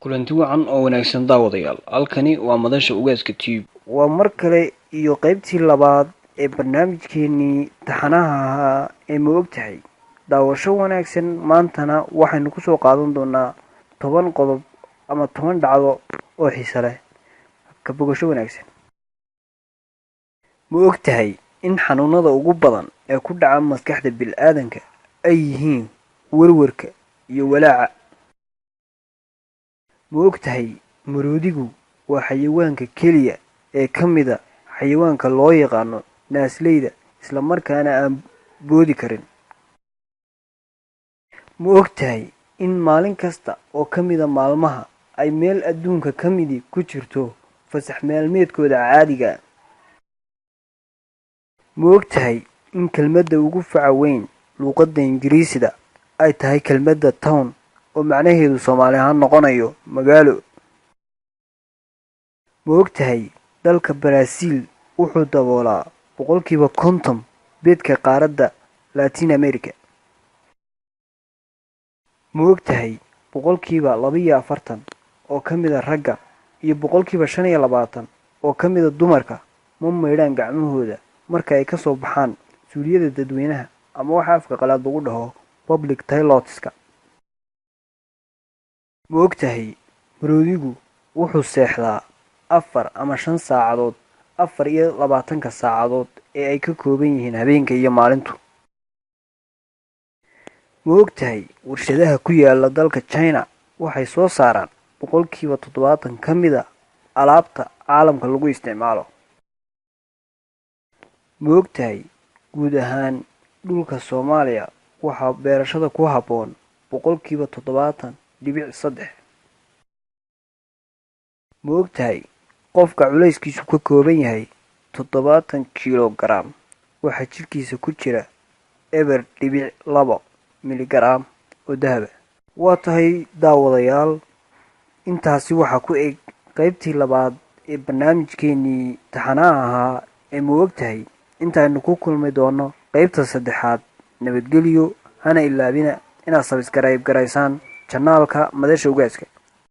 kulanti wacan oo wanaagsan daawadayaal halkani waa madasha ugaaska tube waa mar kale iyo qaybtii labaad ee barnaamijkeenii taxanaha ahaa ee ma ogtahay daawasho wanaagsan. maantana waxaynu kusoo qaadan doonaa 10 qodob ama 10 dhacdo oo xiiso leh. ka bogasho wanaagsan. ma ogtahay in xanuunada ugu badan ee ku dhaca maskaxda bini'aadanka ay yihiin warwarka iyo walaaca? ma ogtahay maroodigu waa xayawaanka keliya ee ka mida xayawaanka loo yaqaano naasleyda isla markaana aan boodi karin? ma ogtahay in maalin kasta oo ka mida maalmaha ay meel adduunka ka midi ku jirto fasax maalmeedkooda caadiga? ma ogtahay in kelmadda ugu faca weyn luuqadda ingiriisida ay tahay kelmadda town oo macnaheedu Soomaali ahaan noqonayo magaalo? ma ogtahay dalka Brazil wuxuu daboolaa 50% beedka qaaradda Latin America? ma ogtahay 42% oo ka mid ah ragga iyo 25% oo ka mid ah dumarka ma maydhaan gacmahooda marka ay ka soo baxaan suuliyada dadweynaha ama waxa afka qalaad lagu dhaho public toiletska? ma ogtahay maroodigu wuxuu seexdaa 4 ama 5 saacadood 24 saacadood ee ay ka kooban yihiin habeenka iyo maalintu? ma ogtahay warshadaha ku yaala dalka China waxay soo saaraan 70% ka mid ah alaabta caalamka lagu isticmaalo? ma ogtahay guud ahaan dhulka Soomaaliya waxaa beerashada ku habboon 70.3? ma ogtahay qofka culayskiisu ka kooban yahay 70 kilogram waxa jirkiisa ku jira 0.2 miligram oo dahab ah? waa tahay daawadayaal, intaasi waxaa ku eg qaybtii labaad ee barnaamijkeenii taxanaha ahaa ee ma ogtahay. intaaynu ku kulmi doono qaybta saddexaad, nabadgelyo. hana ilaabina inaad subscribe garaysaan janaalka madasha ugaaska.